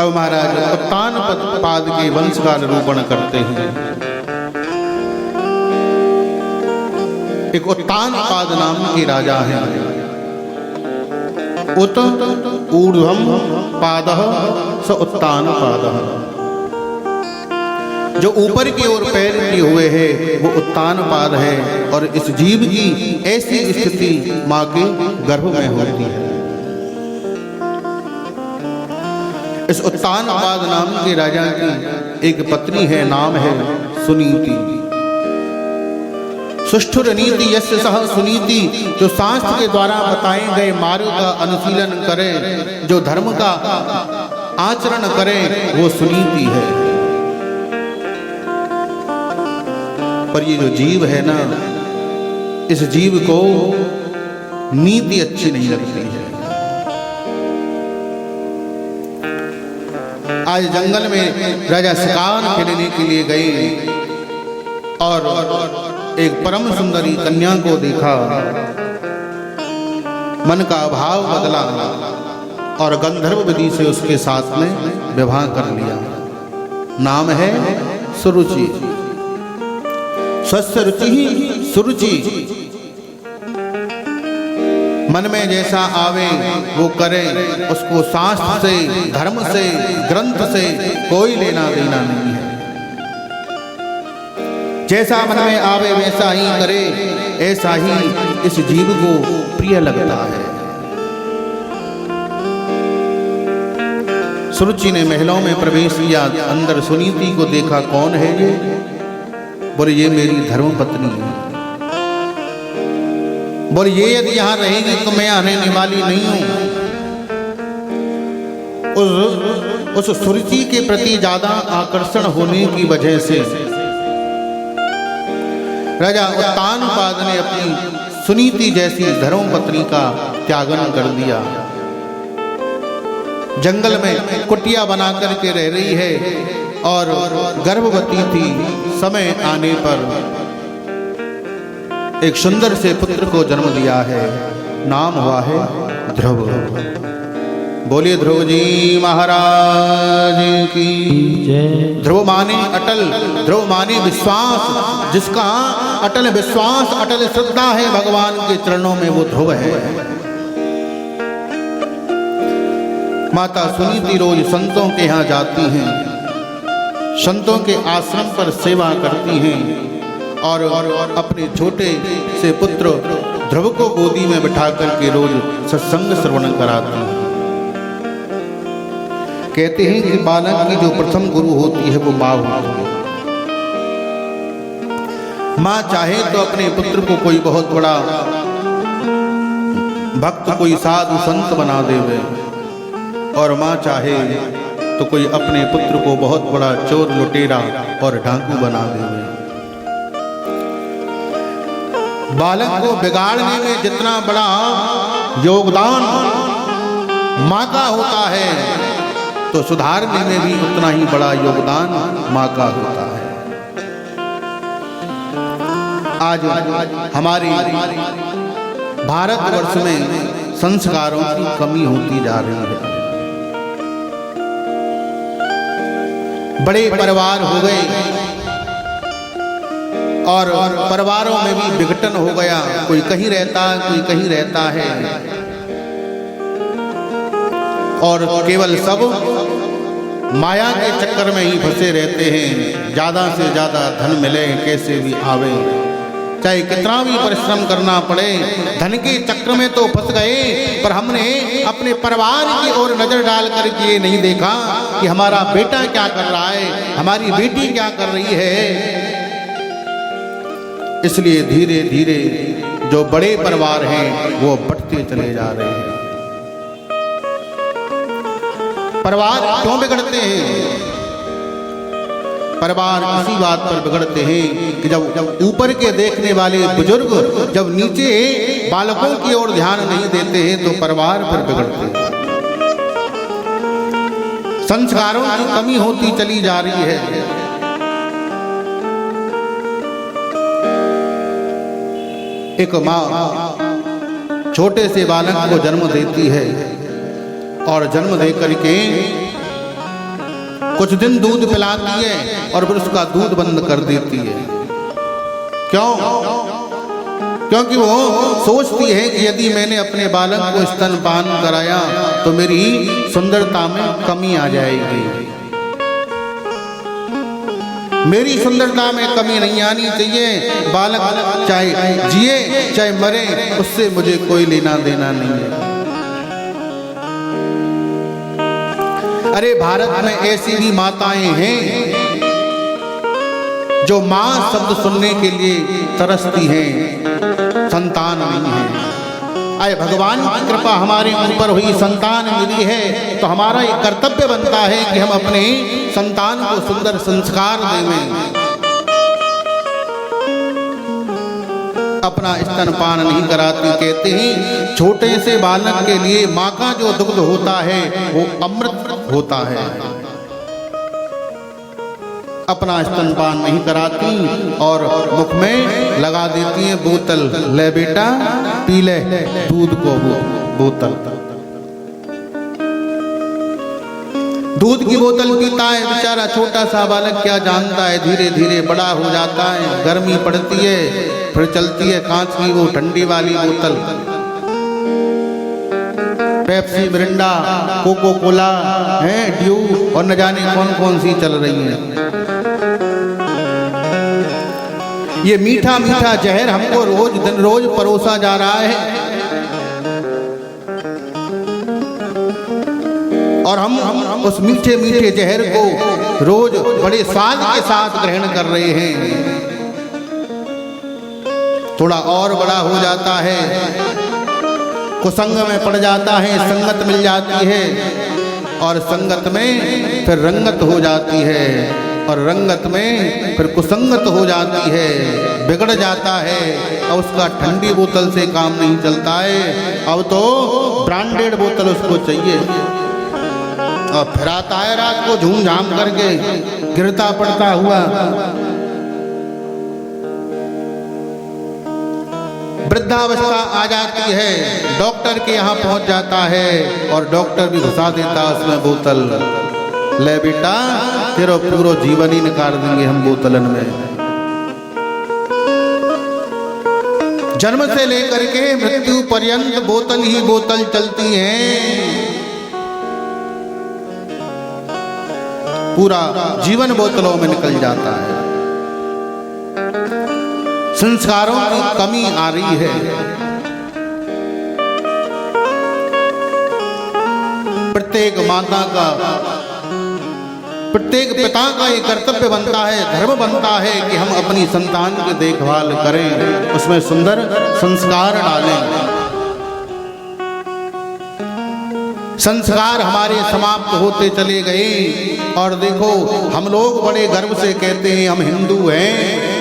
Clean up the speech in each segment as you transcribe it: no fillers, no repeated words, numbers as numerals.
अब महाराज उत्तान पाद के वंश का निरूपण करते हैं। एक उत्तान पाद नाम के राजा हैं। उत ऊर्ध्वम पादः स उत्तान पादः, जो ऊपर की ओर पैर किए हुए है वो उत्तान पाद है। और इस जीव की ऐसी स्थिति मां के गर्भ में होती है। इस उत्तान पाद नाम के राजा की एक पत्नी है, नाम है सुनीति। सुष्ठुर नीति यस्य सह सुनीति, जो शास्त्र के द्वारा बताए गए मार्ग का अनुशीलन करे, जो धर्म का आचरण करे, वो सुनीति है। पर ये जो जीव है ना, इस जीव को नीति अच्छी नहीं लगती है। आज जंगल में राजा शिकार खेलने के लिए गए और एक परम सुंदरी कन्या को देखा। मन का भाव बदला और गंधर्व विधि से उसके साथ में विवाह कर लिया। नाम है सुरुचि। स्वस्य रुचि ही सुरुचि। मन में जैसा आवे वो करे, उसको शास्त्र से, धर्म से, ग्रंथ से कोई लेना देना नहीं है। जैसा मन में आवे वैसा ही करे, ऐसा ही इस जीव को प्रिय लगता है। सुरुचि ने महलों में प्रवेश किया। अंदर सुनीति को देखा, कौन है ये? बोले ये मेरी धर्म पत्नी है। बोले ये यदि यहाँ रहेगी तो मैं आने वाली नहीं हूं। उस सुरुचि के प्रति ज्यादा आकर्षण होने की वजह से राजा उत्तान पाद ने अपनी सुनीति जैसी धर्म पत्नी का त्यागन कर दिया। जंगल में कुटिया बना करके रह रही है और गर्भवती थी। समय आने पर एक सुंदर से पुत्र को जन्म दिया है। नाम हुआ है ध्रुव। बोलिए ध्रुव जी महाराज की जय। ध्रुव माने अटल, ध्रुव माने विश्वास। जिसका अटल विश्वास, अटल श्रद्धा है भगवान के चरणों में, वो ध्रुव है। माता सुनीति रोज संतों के यहाँ जाती हैं, संतों के आश्रम पर सेवा करती हैं और अपने छोटे से पुत्र ध्रुव को गोदी में बिठा करके रोज सत्संग श्रवण कराती हैं। कहते हैं कि बालक की जो प्रथम गुरु होती है वो माँ होती है। माँ चाहे तो अपने पुत्र को कोई बहुत बड़ा भक्त, कोई साधु संत बना देवे, और माँ चाहे तो कोई अपने पुत्र को बहुत बड़ा चोर, लुटेरा और डाकू बना देवे। बालक को बिगाड़ने में जितना बड़ा योगदान माँ का होता है, तो सुधारने में भी उतना ही बड़ा योगदान माँ का होता है। आज हमारे भारतवर्ष में संस्कारों की कमी होती जा रही है। बड़े परिवार हो गए और परिवारों में भी विघटन हो गया। कोई कहीं रहता है, कोई कहीं रहता है, और केवल सब माया के चक्कर में ही फंसे रहते हैं। ज्यादा से ज्यादा धन मिले, कैसे भी आवे, चाहे कितना भी परिश्रम करना पड़े, धन के चक्र में तो फंस गए। पर हमने अपने परिवार की ओर नजर डाल करके ये नहीं देखा कि हमारा बेटा क्या कर रहा है, हमारी बेटी क्या कर रही है। इसलिए धीरे धीरे जो बड़े परिवार हैं वो बढ़ते चले जा रहे हैं। परिवार क्यों बिगड़ते हैं? परिवार इसी बात पर बिगड़ते हैं कि जब ऊपर के देखने वाले बुजुर्ग जब नीचे बालकों की ओर ध्यान नहीं देते हैं तो परिवार पर बिगड़ते हैं। संस्कारों की कमी होती चली जा रही है। एक माँ छोटे से बालक को जन्म देती है और जन्म दे करके कुछ दिन दूध पिलाती है और फिर उसका दूध बंद कर देती है। क्यों? क्योंकि वो सोचती है कि यदि मैंने अपने बालक को स्तनपान कराया तो मेरी सुंदरता में कमी आ जाएगी। मेरी सुंदरता में कमी नहीं आनी चाहिए। बालक चाहे जिए चाहे मरे, उससे मुझे कोई लेना देना नहीं है। अरे भारत में ऐसी भी माताएं हैं जो मां शब्द सुनने के लिए तरसती हैं, संतान नहीं है। आए भगवान की कृपा हमारे ऊपर हुई, संतान मिली है, तो हमारा ये कर्तव्य बनता है कि हम अपने संतान को सुंदर संस्कार देवें। अपना स्तनपान नहीं कराती। कहते हैं छोटे से बालक के लिए माँ का जो दुग्ध होता है वो अमृत होता है। अपना स्तनपान नहीं कराती और मुख में लगा देती है बोतल, ले बेटा पी ले दूध को, बोतल दूध की बोतल पीता है बेचारा छोटा सा बालक, क्या जानता है धीरे धीरे बड़ा हो जाता है। गर्मी पड़ती है फिर चलती है कांच की वो ठंडी वाली बोतल, पेप्सी, मिरिंडा, कोको कोला है, ड्यू और न जाने कौन कौन सी चल रही है। ये मीठा मीठा जहर हमको रोज दिन रोज परोसा जा रहा है और हम उस मीठे मीठे जहर को रोज बड़े स्वाद के साथ ग्रहण कर रहे हैं। थोड़ा और बड़ा हो जाता है, कुसंग में पड़ जाता है, संगत मिल जाती है और संगत में फिर रंगत हो जाती है और रंगत में फिर कुसंगत हो जाती है, बिगड़ जाता है और उसका ठंडी बोतल से काम नहीं चलता है। अब तो ब्रांडेड बोतल उसको चाहिए और फिर आता है रात को झूम झाम करके गिरता पड़ता हुआ। वृद्धावस्था आ जाती है, डॉक्टर के यहाँ पहुंच जाता है और डॉक्टर भी घुसा देता उसमें बोतल, ले बेटा तेरा पूरा जीवन ही निकाल देंगे हम बोतलन में। जन्म से लेकर के मृत्यु पर्यंत बोतल ही बोतल चलती है, पूरा जीवन बोतलों में निकल जाता है। संस्कारों की कमी आ रही है। प्रत्येक माता का, प्रत्येक पिता का ये कर्तव्य बनता है, धर्म बनता है कि हम अपनी संतान की देखभाल करें, उसमें सुंदर संस्कार डालें। संस्कार हमारे समाप्त होते चले गए और देखो हम लोग बड़े गर्व से कहते हैं हम हिंदू हैं।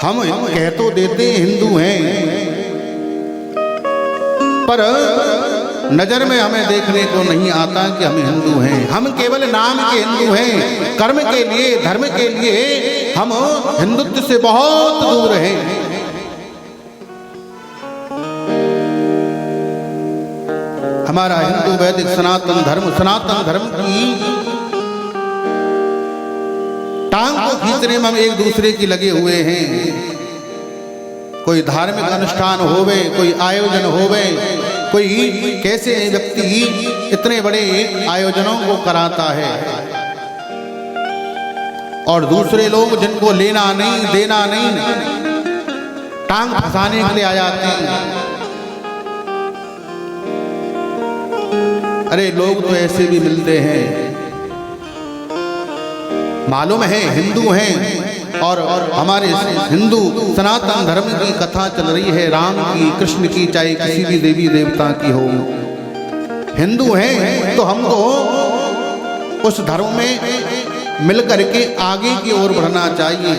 हम कह तो देते हैं हिंदू हैं, पर नजर में हमें देखने को नहीं आता कि हम हिंदू हैं। हम केवल नाम के हिंदू हैं, कर्म के लिए, धर्म के लिए हम हिंदुत्व से बहुत दूर हैं। हमारा हिंदू वैदिक सनातन धर्म की टांग को खींचने में हम एक दूसरे की लगे हुए हैं। कोई धार्मिक अनुष्ठान होवे, कोई आयोजन होवे, कोई कैसे व्यक्ति इतने बड़े आयोजनों को कराता है और दूसरे लोग जिनको लेना नहीं देना नहीं टांग फंसाने के लिए आ जाते हैं। अरे लोग तो ऐसे भी मिलते हैं, मालूम है हिंदू हैं और हमारे हिंदू सनातन धर्म की कथा चल रही है, राम की, कृष्ण की, चाहे किसी भी देवी देवता की हो। हिंदू हैं तो हमको उस धर्म में मिलकर के आगे की ओर बढ़ना चाहिए।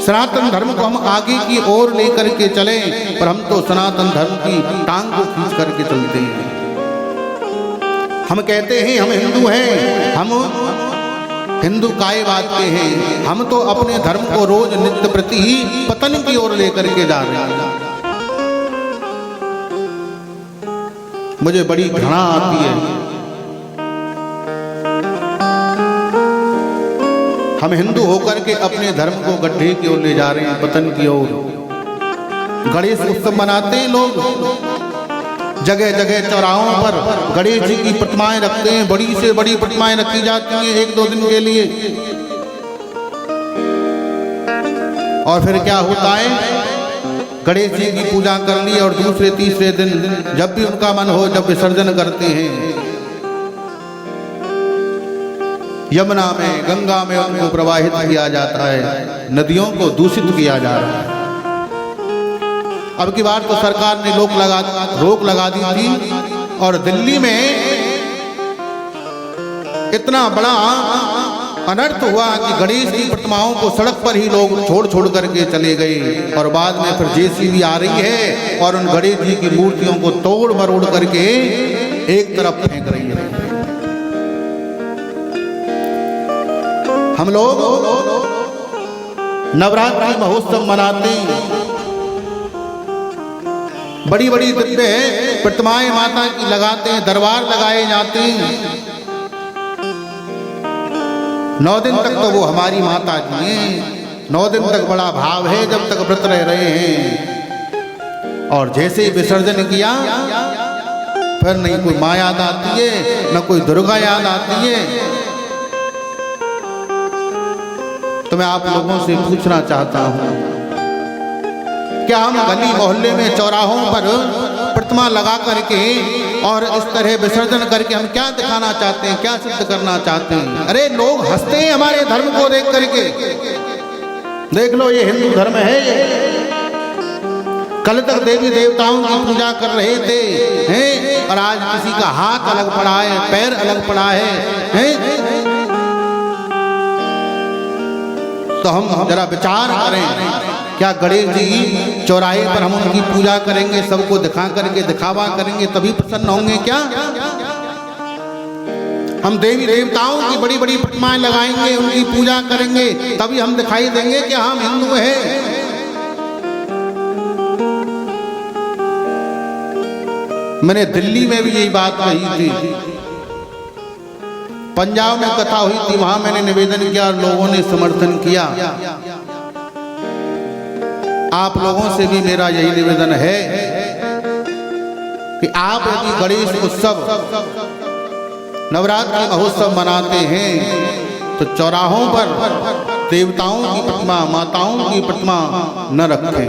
सनातन धर्म को हम आगे की ओर लेकर के चलें, पर हम तो सनातन धर्म की टांग को खींच करके चलते हैं। हम कहते हैं हम हिंदू हैं, हम हिंदू काय बात के हैं, हम तो अपने धर्म को रोज नित्य प्रति ही पतन की ओर लेकर के जा रहे हैं। मुझे बड़ी घृणा आती है। हम हिंदू होकर के अपने धर्म को गड्ढे की ओर ले जा रहे हैं, पतन की ओर। गणेश उत्सव मनाते हैं लोग, जगह जगह चौराहों पर गणेश जी की प्रतिमाएं रखते हैं, बड़ी से बड़ी प्रतिमाएं रखी जाती हैं 1-2 दिन के लिए। और फिर क्या होता है, गणेश जी की पूजा कर ली और दूसरे तीसरे दिन जब भी उनका मन हो, जब विसर्जन करते हैं यमुना में, गंगा में उनको प्रवाहित किया जाता है, नदियों को दूषित किया जा रहा है। अब की बार तो सरकार ने रोक लगा दी थी और दिल्ली में इतना बड़ा अनर्थ हुआ कि गणेश की प्रतिमाओं को सड़क पर ही लोग छोड़ करके चले गए और बाद में फिर जेसीबी आ रही है और उन गणेश जी की मूर्तियों को तोड़ मरोड़ करके एक तरफ फेंक रही है। हम लोग नवरात्रि महोत्सव मनाते हैं, बड़ी बड़ी दिव्य प्रतिमाएं माता की लगाते हैं, दरबार लगाए जाते हैं। 9 दिन तक तो वो हमारी माता जी हैं, 9 दिन तक बड़ा भाव है जब तक व्रत रह रहे हैं। और जैसे ही विसर्जन किया फिर नहीं कोई माँ याद आती है, न कोई दुर्गा याद आती है। तो मैं आप लोगों से पूछना चाहता हूं, क्या हम गली मोहल्ले में चौराहों पर प्रतिमा लगा करके और इस तरह विसर्जन करके हम क्या दिखाना चाहते हैं, क्या सिद्ध करना चाहते हैं? अरे लोग हंसते हैं हमारे धर्म को देख करके। देख लो ये हिंदू धर्म है, ये कल तक देवी देवताओं की पूजा कर रहे थे हैं, और आज किसी का हाथ अलग पड़ा है, पैर अलग पड़ा है। तो हम जरा विचार करें, क्या गणेश जी चौराहे पर हम उनकी पूजा करेंगे, सबको दिखा करके दिखावा करेंगे तभी प्रसन्न होंगे क्या? हम देवी देवताओं की बड़ी बड़ी प्रतिमाएं लगाएंगे, उनकी पूजा करेंगे तभी हम दिखाई देंगे कि हम हिंदू हैं। मैंने दिल्ली में भी यही बात कही थी, पंजाब में कथा हुई थी, वहां मैंने निवेदन किया और लोगों ने समर्थन किया। आप लोगों से भी मेरा यही निवेदन है कि आप यदि गणेश उत्सव, नवरात्रि महोत्सव मनाते हैं तो चौराहों पर देवताओं की प्रतिमा, माताओं की प्रतिमा न रखें।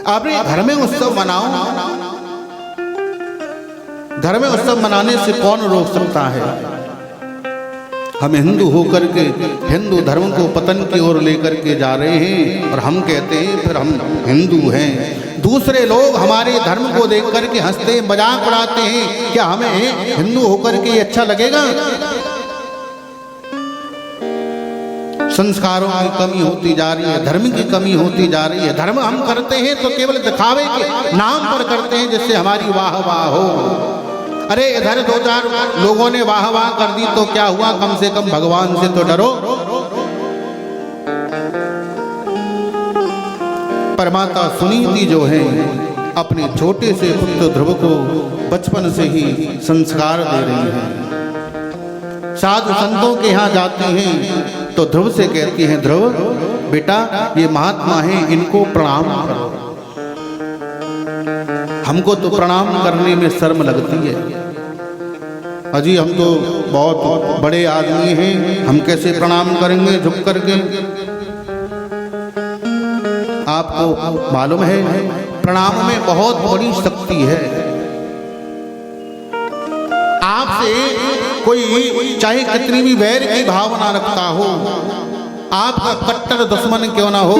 अपने घर में उत्सव मनाओ। घर में उत्सव मनाने से कौन रोक सकता है? हम हिंदू होकर के हिंदू धर्म को पतन की ओर लेकर के जा रहे हैं और हम कहते हैं फिर हम हिंदू हैं। दूसरे लोग हमारे धर्म को देख करके हंसते हैं, मजाक उड़ाते हैं। क्या हमें हिंदू होकर के अच्छा लगेगा? संस्कारों की कमी होती जा रही है, धर्म की कमी होती जा रही है। धर्म हम करते हैं तो केवल दिखावे के नाम पर करते हैं जिससे हमारी वाह वाह हो। अरे इधर 2-4 लोगों ने वाह वाह कर दी तो क्या हुआ, कम से कम भगवान से तो डरो। परमाता सुनीति जो है अपने छोटे से पुत्र ध्रुव को बचपन से ही संस्कार दे रही है। साधु संतों के यहाँ जाते हैं तो ध्रुव से कहती हैं, ध्रुव बेटा ये महात्मा हैं, इनको प्रणाम करो। हमको तो प्रणाम करने में शर्म लगती है। अजी हम तो बहुत बड़े आदमी हैं, हम कैसे प्रणाम करेंगे झुक करके? आपको मालूम है प्रणाम में बहुत बड़ी शक्ति है। आपसे कोई चाहे कितनी भी वैर की भावना रखता हो, आपका कट्टर दुश्मन क्यों ना हो,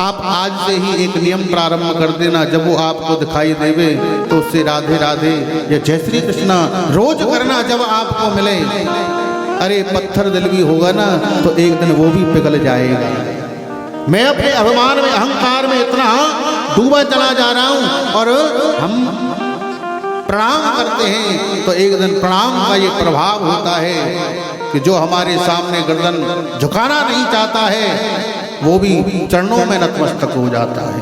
आप आज से ही एक नियम प्रारंभ कर देना। जब वो आपको दिखाई देवे तो उससे राधे राधे या जय श्री कृष्णा रोज करना जब आपको मिले। अरे पत्थर दिल भी होगा ना तो एक दिन वो भी पिघल जाएगा। मैं अपने अभिमान में, अहंकार में इतना डूबा चला जा रहा हूं और हम प्रणाम करते हैं तो एक दिन प्रणाम का ये प्रभाव होता है कि जो हमारे सामने गर्दन झुकाना नहीं चाहता है वो भी चरणों में नतमस्तक हो जाता है।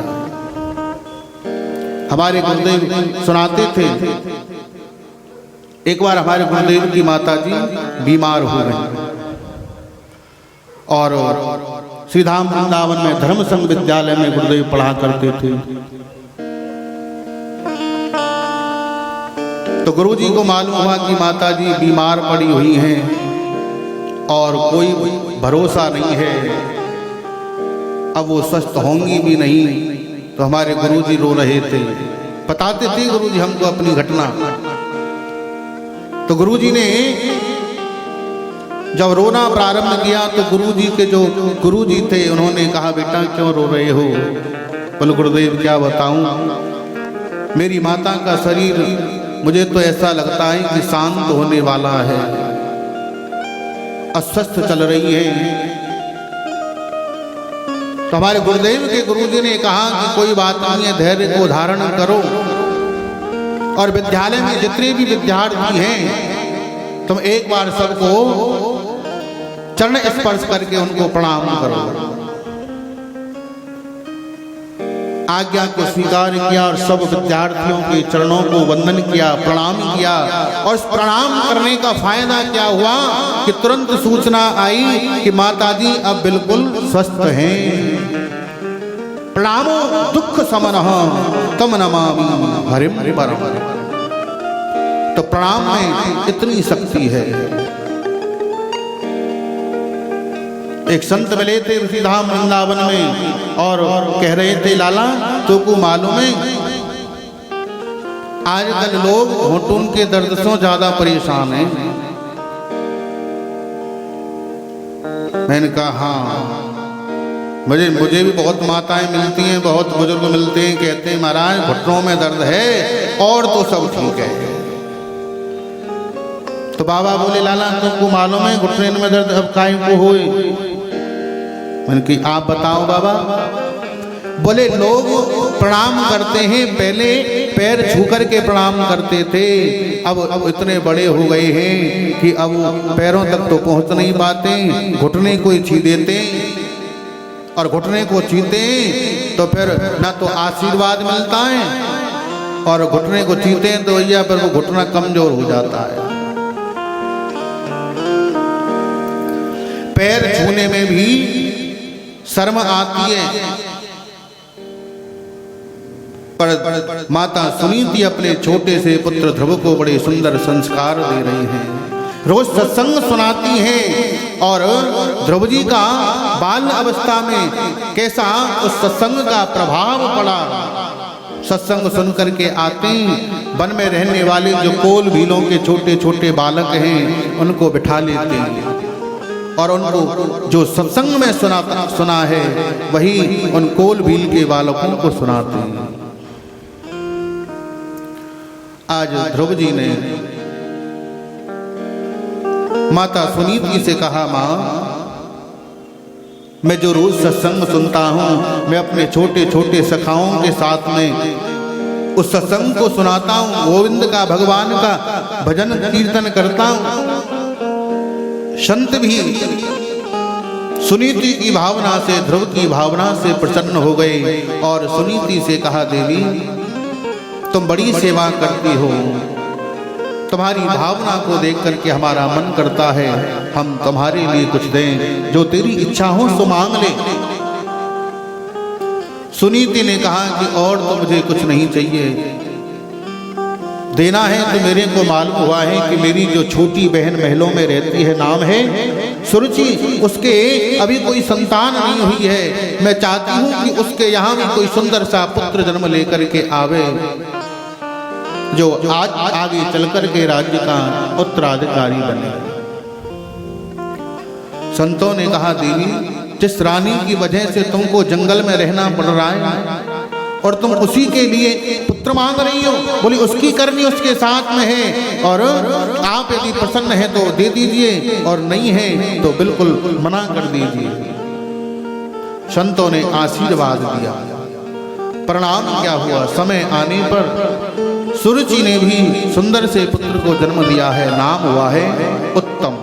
हमारे गुरुदेव सुनाते थे, एक बार हमारे गुरुदेव की माता जी बीमार हो गई और श्री धाम वृंदावन में धर्म संघ विद्यालय में गुरुदेव पढ़ा करते थे। तो गुरुजी को मालूम हुआ कि माता जी बीमार पड़ी हुई हैं और कोई भरोसा नहीं है, अब वो स्वस्थ होंगी भी नहीं। तो हमारे गुरुजी रो रहे थे, बताते थे गुरुजी हमको अपनी घटना। तो गुरुजी ने जब रोना प्रारंभ किया तो गुरुजी के जो गुरुजी थे उन्होंने कहा, बेटा क्यों रो रहे हो? बोले गुरुदेव क्या बताऊं, मेरी माता का शरीर मुझे तो ऐसा लगता है कि शांत होने वाला है, अस्वस्थ चल रही है। तो हमारे गुरुदेव के गुरुजी ने कहा कि कोई बात नहीं है, धैर्य को धारण करो और विद्यालय में जितने भी विद्यार्थी हैं तुम एक बार सबको चरण स्पर्श करके उनको प्रणाम करो। आज्ञा को स्वीकार किया और सब विद्यार्थियों के चरणों को वंदन किया, प्रणाम किया। और इस प्रणाम करने का फायदा क्या हुआ कि तुरंत सूचना आई कि माताजी अब बिल्कुल स्वस्थ हैं। प्रणामो दुख समनः तम नमामि हरिम परम। तो प्रणाम में इतनी शक्ति है। एक संत मिले थे श्री धाम वृंदावन में और कह रहे थे, लाला तो को मालूम है आजकल लोग घुटनों के दर्द से ज्यादा परेशान हैं। मैंने कहा हाँ, मुझे भी बहुत माताएं मिलती हैं, बहुत बुजुर्ग मिलते हैं, कहते हैं महाराज घुटनों में दर्द है और तो सब ठीक है। तो बाबा बोले, लाला तुमको मालूम है घुटने में दर्द अब काहे को होए? मैंने कि आप बताओ बाबा। बोले लोग प्रणाम करते हैं, पहले पैर छू करके प्रणाम करते थे, अब इतने बड़े हो गए हैं कि अब पैरों तक तो पहुंच नहीं पाते, घुटने को ही छू देते और घुटने को छूते तो फिर ना तो आशीर्वाद मिलता है और घुटने को छूते हैं तो भैया फिर वो घुटना कमजोर हो जाता है। पैर छूने में भी शर्म आती है, पर माता सुनीति अपने छोटे से पुत्र ध्रुव को बड़े सुंदर संस्कार दे रही हैं, रोज सत्संग सुनाती हैं। और ध्रुव जी का बाल अवस्था में कैसा उस सत्संग का प्रभाव पड़ा। सत्संग सुन करके आते हैं, वन में रहने वाले जो कोल भीलों के छोटे छोटे बालक हैं उनको बिठा लेते हैं और उनको जो सत्संग में सुना है वही उन कोल भील के बालकों को सुनाते हैं। आज ध्रुव जी ने माता सुनीति से कहा, माँ मैं जो रोज सत्संग सुनता हूँ, मैं अपने छोटे छोटे सखाओं के साथ में उस सत्संग को सुनाता हूँ, गोविंद का भगवान का भजन कीर्तन करता हूँ। संत भी सुनीति की भावना से, ध्रुव की भावना से प्रसन्न हो गए और सुनीति से कहा, देवी तुम बड़ी सेवा करती हो, तुम्हारी भावना को देख करके हमारा मन करता है हम तुम्हारे लिए कुछ दें, जो तेरी इच्छा हो सो मांग ले। सुनीति ने कहा कि और तो मुझे कुछ नहीं चाहिए, देना है तो मेरे को मालूम हुआ है कि मेरी जो छोटी बहन महलों में रहती है, नाम है सुरुचि, उसके अभी कोई संतान नहीं हुई है। मैं चाहती हूँ कि उसके यहाँ भी कोई सुंदर सा पुत्र जन्म लेकर के आवे, जो आज आगे चलकर के राज्य का उत्तराधिकारी बने। संतों ने कहा, देवी जिस रानी की वजह से तुमको जंगल में रहना पड़ रहा है और तुम उसी के लिए पुत्र मांग रही हो, बोली उसकी करनी उसके साथ में है, और आप यदि प्रसन्न है तो दे दीजिए और नहीं है तो बिल्कुल मना कर दीजिए। संतों ने आशीर्वाद दिया। परिणाम क्या हुआ, समय आने पर सुरुचि ने भी सुंदर से पुत्र को जन्म दिया है, नाम हुआ है उत्तम।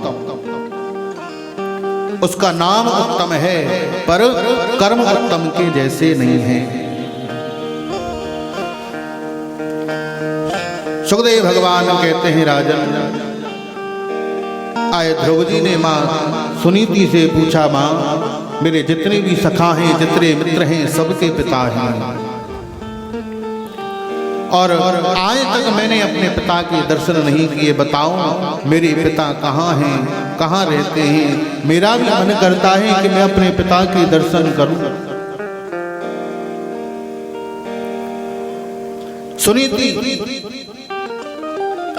उसका नाम उत्तम है पर कर्म उत्तम के जैसे नहीं है। सुखदेव भगवान कहते हैं राजन, आए ध्रुव जी ने माँ सुनीति से पूछा, माँ मेरे जितने भी सखा हैं, जितने मित्र हैं, सबके पिता हैं, और आज तक मैंने अपने पिता के दर्शन नहीं किए। बताओ मेरे पिता कहाँ हैं, कहाँ रहते हैं? मेरा भी मन करता है कि मैं अपने पिता के दर्शन करूं। सुनीति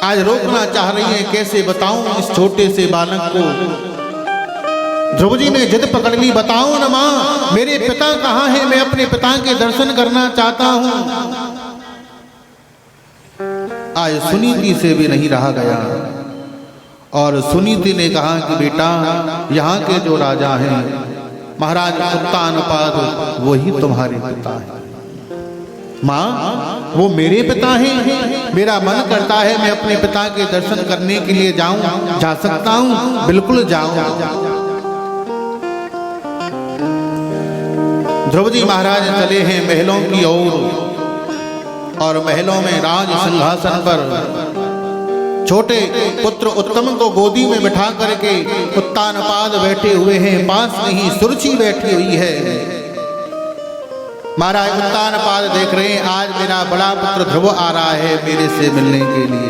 आज रोकना चाह रही है, कैसे बताऊं इस छोटे से बालक को। ध्रुव जी ने जिद पकड़ ली, बताओ ना माँ मेरे पिता कहाँ हैं, मैं अपने पिता के दर्शन करना चाहता हूं। आज सुनीति से भी नहीं रहा गया और सुनीति ने कहा कि बेटा यहाँ के जो राजा हैं महाराज उत्तानपाद, वही तुम्हारे पिता हैं। माँ वो मेरे पिता हैं, मेरा मन करता है मैं अपने पिता के दर्शन करने के लिए जाऊं, जा सकता हूं? बिल्कुल जाऊं। ध्रुव जी महाराज चले हैं महलों की ओर, और महलों में राज सिंहासन पर छोटे पुत्र उत्तम को गोदी में बिठा करके उत्तानपाद बैठे हुए हैं, पास में ही सुरुचि बैठी हुई है। महाराज उत्तानपाद देख रहे हैं, आज मेरा बड़ा पुत्र ध्रुव आ रहा है मेरे से मिलने के लिए।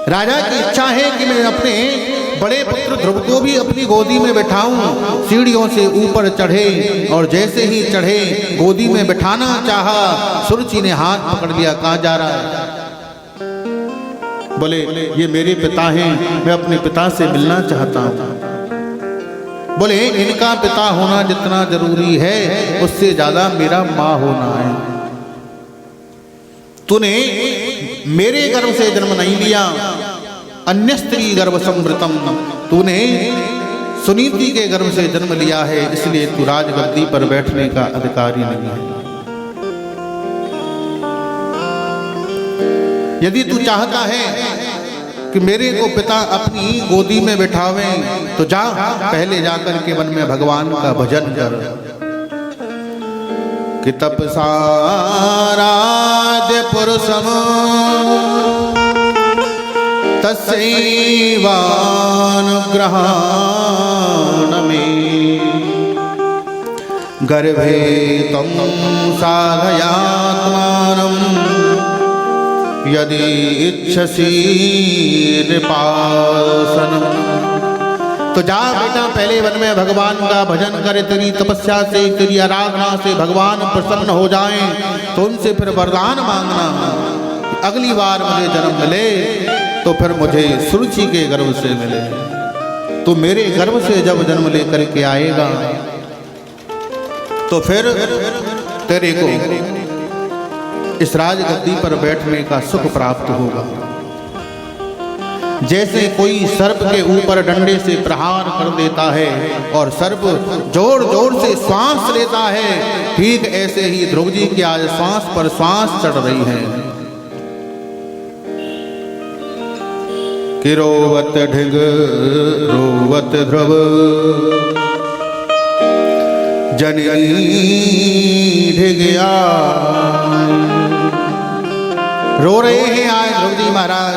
राजा की इच्छा है कि मैं अपने बड़े पुत्र ध्रुव को भी अपनी गोदी में बैठाऊं। सीढ़ियों से ऊपर चढ़े और जैसे ही चढ़े गोदी में बैठाना चाहा, सुरुचि ने हाथ पकड़ लिया, कहाँ जा रहा है? बोले ये मेरे पिता हैं, मैं अपने पिता से मिलना चाहता हूं। बोले इनका पिता होना जितना जरूरी है उससे ज्यादा मेरा माँ होना है। तूने मेरे गर्भ से जन्म नहीं लिया, अन्य स्त्री गर्भ संवृतम, तूने सुनीति के गर्भ से जन्म लिया है, इसलिए तू राजगद्दी पर बैठने का अधिकारी नहीं है। यदि तू चाहता है कि मेरे को पिता अपनी गोदी में बिठावें तो जा, पहले जाकर के वन में भगवान का भजन कर। कि तपसाराध्य पुरुषम तस्यैवानुग्रहाण में गर्भे तं साधयात्मानं यदि इच्छसि नृपासनम। तो जा बेटा पहले वन में भगवान का भजन करे, तेरी तपस्या से तेरी आराधना से भगवान प्रसन्न हो जाएं तो उनसे फिर वरदान मांगना, अगली बार मुझे जन्म मिले तो फिर मुझे सुरुचि के गर्भ से मिले। तो मेरे गर्भ से जब जन्म लेकर के आएगा तो फिर तेरे को इस राजगद्दी पर बैठने का सुख प्राप्त होगा। जैसे कोई सर्प के ऊपर डंडे से प्रहार कर देता है और सर्प जोर जोर से श्वास लेता है, ठीक ऐसे ही ध्रुव जी की आज श्वास पर श्वास चढ़ रही है। कि रोवत ढिग रोवत ध्रुव जननी ढिगया। रो रहे हैं आज ध्रुव जी महाराज।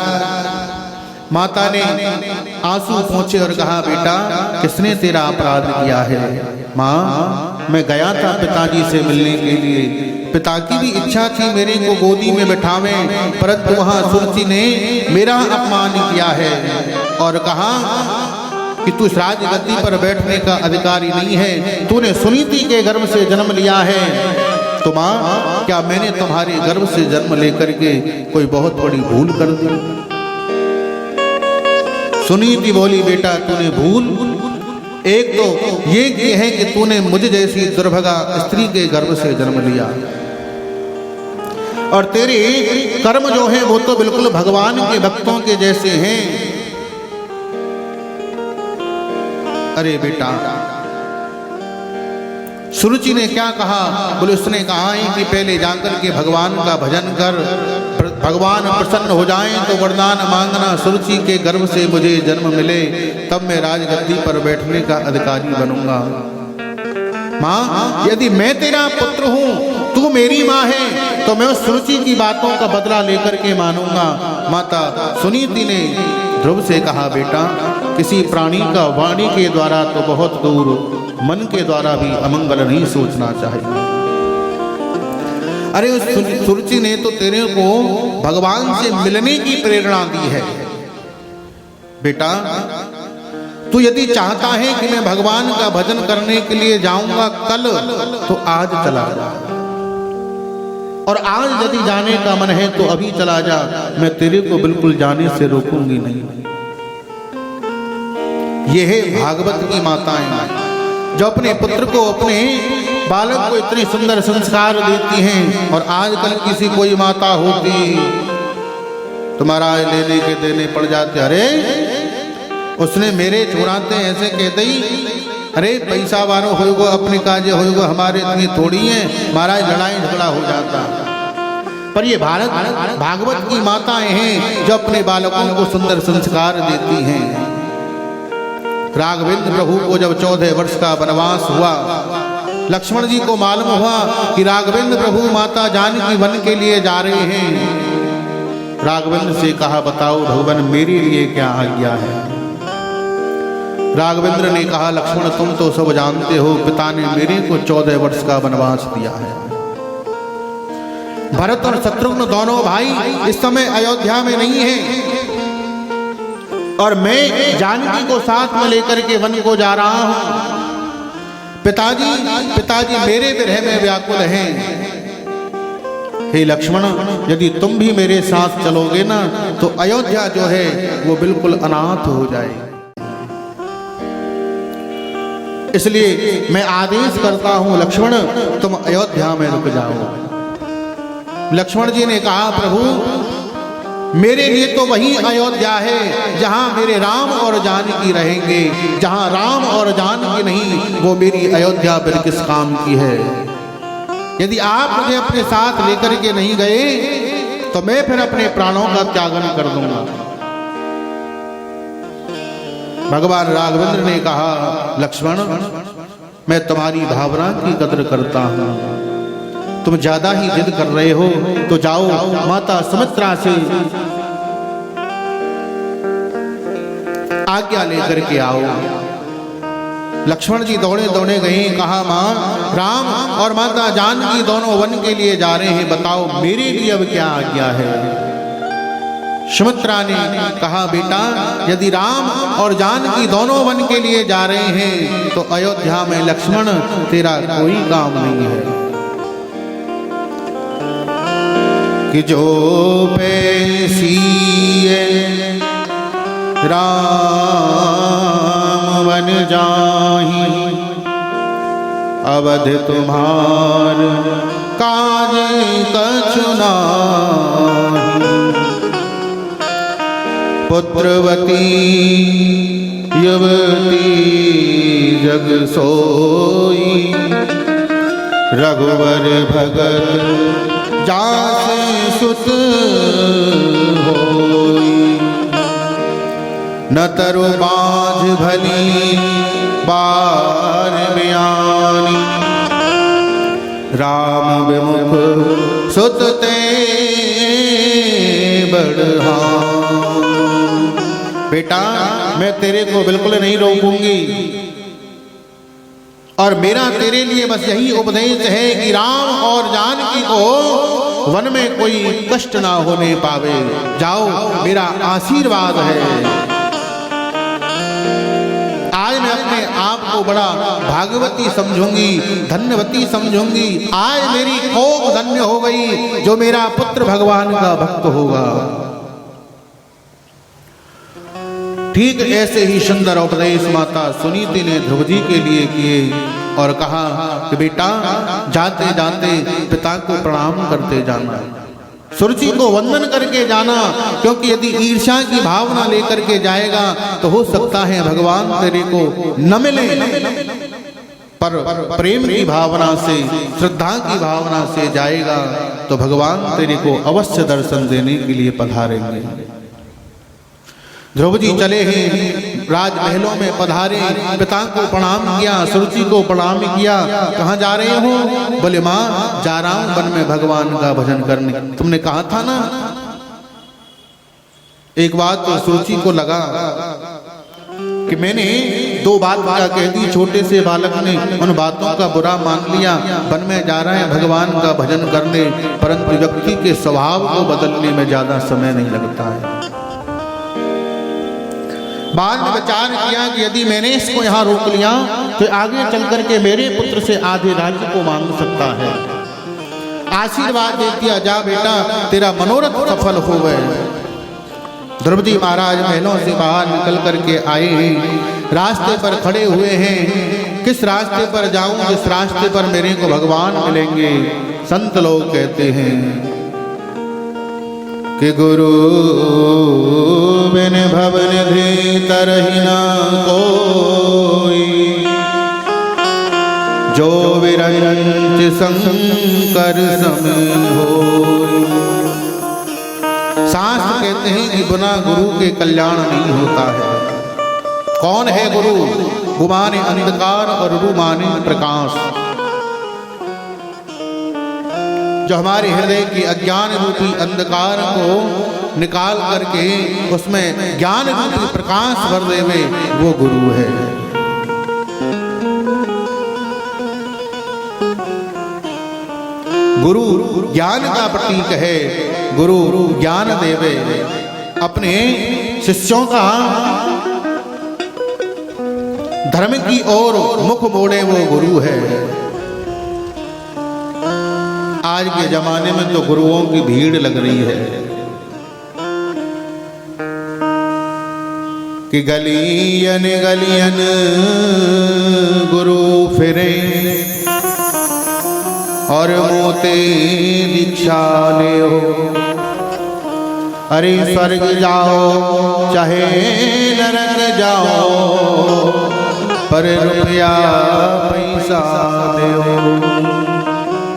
माता ने आंसू पोंछे और कहा, बेटा किसने तेरा अपराध किया है? माँ मैं गया था पिताजी से मिलने के लिए, पिता की भी इच्छा थी मेरे को गोदी में बैठावें, परंतु वहां सुरुचि ने मेरा अपमान किया है और कहा कि तू इस राजगद्दी पर बैठने का अधिकारी नहीं है, तूने सुनीति के गर्भ से जन्म लिया है। तो माँ क्या मैंने तुम्हारे गर्भ से जन्म लेकर के कोई बहुत बड़ी भूल कर दी? सुनीति बोली, बेटा तूने भूल एक तो ये की है कि तूने मुझ जैसी दुर्भगा स्त्री के गर्भ से जन्म लिया, और तेरे कर्म जो हैं वो तो बिल्कुल भगवान के भक्तों के जैसे हैं। अरे बेटा, सुरुचि ने क्या कहा? बोले उसने कहा है कि पहले जाकर के भगवान का भजन कर, भगवान प्रसन्न हो जाएं तो वरदान मांगना, सुरुचि के गर्भ से मुझे जन्म मिले तब मैं राजगद्दी पर बैठने का अधिकारी बनूंगा। माँ यदि मैं तेरा पुत्र हूँ, तू मेरी माँ है, तो मैं उस सुरुचि की बातों का बदला लेकर के मानूंगा। माता सुनीति ने ध्रुव से कहा, बेटा किसी प्राणी का वाणी के द्वारा तो बहुत दूर, मन के द्वारा भी अमंगल नहीं सोचना चाहिए। अरे उस सुरुचि ने तो तेरे को भगवान से मिलने की प्रेरणा दी है। बेटा तू यदि चाहता है कि मैं भगवान का भजन करने के लिए जाऊंगा कल, तो आज चला जा, और आज यदि जाने का मन है तो अभी चला जा, मैं तेरे को बिल्कुल जाने से रोकूंगी नहीं। ये है भागवत की माताएं जो अपने पुत्र को, अपने बालक को इतने सुंदर संस्कार देती हैं। और आजकल किसी कोई माता होती तुम्हारा लेने के देने पड़ जाते, अरे उसने मेरे छुड़ाते ऐसे कहते ही, अरे पैसा वालों होगा, अपने काजे होगा, हमारे इतनी थोड़ी है, महाराज लड़ाई झगड़ा हो जाता। पर ये भागवत की माताएं हैं जो अपने बालकों को सुंदर संस्कार देती हैं। राघवेंद्र प्रभु को जब 14 वर्ष का वनवास हुआ, लक्ष्मण जी को मालूम हुआ कि राघवेंद्र प्रभु माता जानकी वन के लिए जा रहे हैं। राघवेंद्र से कहा, बताओ भगवान मेरे लिए क्या आज्ञा है। राघवेंद्र ने कहा, लक्ष्मण तुम तो सब जानते हो, पिता ने मेरे को 14 वर्ष का वनवास दिया है। भरत और शत्रुघ्न दोनों भाई इस समय अयोध्या में नहीं हैं, और मैं जानकी को साथ में लेकर के वन को जा रहा हूं। पिताजी मेरे विरह में व्याकुल हैं। हे लक्ष्मण, यदि तुम भी मेरे साथ चलोगे ना, तो अयोध्या जो है वो बिल्कुल अनाथ हो जाएगी। इसलिए मैं आदेश करता हूं लक्ष्मण, तुम अयोध्या में रुक जाओ। लक्ष्मण जी ने कहा, प्रभु मेरे लिए तो वही अयोध्या है जहां मेरे राम और जानकी रहेंगे। जहां राम और जानकी नहीं, वो मेरी अयोध्या फिर किस काम की है। यदि आप मुझे अपने साथ लेकर के नहीं गए तो मैं फिर अपने प्राणों का त्यागन कर दूंगा। भगवान राघवेंद्र ने कहा, लक्ष्मण मैं तुम्हारी भावना की कदर करता हूं, तुम ज्यादा ही जिद कर रहे हो तो जाओ माता सुमित्रा से आज्ञा लेकर के आओ। लक्ष्मण जी दौड़े दौड़े गए, कहा, मां राम और माता जानकी दोनों वन के लिए जा रहे हैं, बताओ मेरे लिए अब क्या आज्ञा है। सुमित्रा ने कहा, बेटा यदि राम और जानकी दोनों वन के लिए जा रहे हैं तो अयोध्या में लक्ष्मण तेरा कोई काम नहीं है। कि जो पैसिए राम वन जाहि, अवध तुम्हार काज कछु नाहि। पुत्रवती युवती जग सोई, रघुवर भगत जासे सुत होई। न तरु बाझ भली बार बयानी, राम विमुख सुत ते बढ़ा। बेटा मैं तेरे को बिल्कुल नहीं रोकूंगी, और मेरा तेरे लिए बस यही उपदेश है कि राम और जानकी को वन में कोई कष्ट ना होने पावे। जाओ, मेरा आशीर्वाद है। आज मैं अपने आप को बड़ा भागवती समझूंगी, धन्यवती समझूंगी। आज मेरी कोख धन्य हो गई जो मेरा पुत्र भगवान का भक्त होगा। ठीक ऐसे ही सुंदर उपदेश माता सुनीति ने ध्रुव जी के लिए किए और कहा कि बेटा जाते जाते पिता को प्रणाम करते जाना, सुरुचि को वंदन करके जाना, क्योंकि यदि ईर्ष्या की भावना लेकर के जाएगा तो हो सकता है भगवान तेरे को न मिले, पर प्रेम की भावना से, श्रद्धा की भावना से जाएगा तो भगवान तेरे को अवश्य दर्शन देने के लिए पधारेंगे। ध्रुव जी चले हैं राजमहलों में पधारे, पिता को प्रणाम किया, सुरुचि को प्रणाम किया। कहाँ जा रहे हो? बोले माँ जा रहा हूँ वन में भगवान का भजन करने। तुमने कहा था ना। एक बात तो सुरुचि को लगा कि मैंने दो बात क्या कह दी। छोटे से बालक ने उन बातों का बुरा मान लिया। वन में जा रहे हैं भगवान का भजन करने, परंतु व्यक्ति के स्वभाव को बदलने में ज्यादा समय नहीं लगता है। बाद में विचार किया कि यदि मैंने इसको यहाँ रोक लिया तो आगे चल करके मेरे पुत्र से आधे राज्य को मांग सकता है। आशीर्वाद दे दिया, जा बेटा तेरा मनोरथ सफल हो गए। द्रौपदी महाराज महलों से बाहर निकल करके आए हैं, रास्ते पर खड़े हुए हैं। किस रास्ते पर जाऊं जिस रास्ते पर मेरे को भगवान मिलेंगे। संत लोग कहते हैं कि गुरु बिन भवनिधि तरहि न कोई, जो विरंच शंकर सम होई। शास्त्र कहते हैं कि बिना गुरु के कल्याण नहीं होता है। कौन है गुरु? गु माने अंधकार और रु माने प्रकाश। जो हमारे हृदय की अज्ञान रूपी अंधकार को निकाल करके उसमें ज्ञान रूपी प्रकाश भर देवे, वो गुरु है। गुरु ज्ञान का प्रतीक है। गुरु ज्ञान देवे। अपने शिष्यों का धर्म की ओर मुख मोड़े, वो गुरु है। आज के जमाने में तो गुरुओं की भीड़ लग रही है कि गलियन गलियन गुरु फिरे और मोते दीक्षा ले हो। अरे स्वर्ग जाओ चाहे नरक जाओ, पर रुपया पैसा दे हो।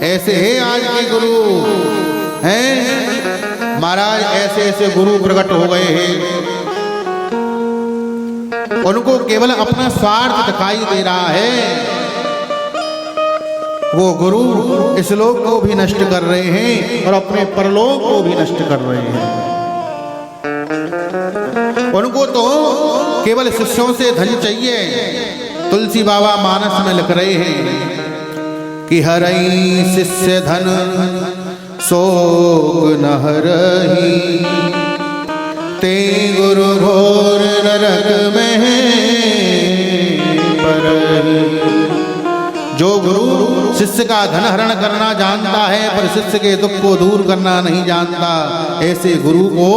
ऐसे है आज के गुरु हैं महाराज। ऐसे ऐसे गुरु प्रकट हो गए हैं, उनको केवल अपना स्वार्थ दिखाई दे रहा है। वो गुरु इस लोक को भी नष्ट कर रहे हैं और अपने परलोक को भी नष्ट कर रहे हैं। उनको तो केवल शिष्यों से धन चाहिए। तुलसी बाबा मानस में लिख रहे हैं कि हरई शिष्य धन शोक न हरहि, ते गुरु घोर नरक में परहि। जो गुरु शिष्य का धन हरण करना जानता है पर शिष्य के दुख को दूर करना नहीं जानता, ऐसे गुरु को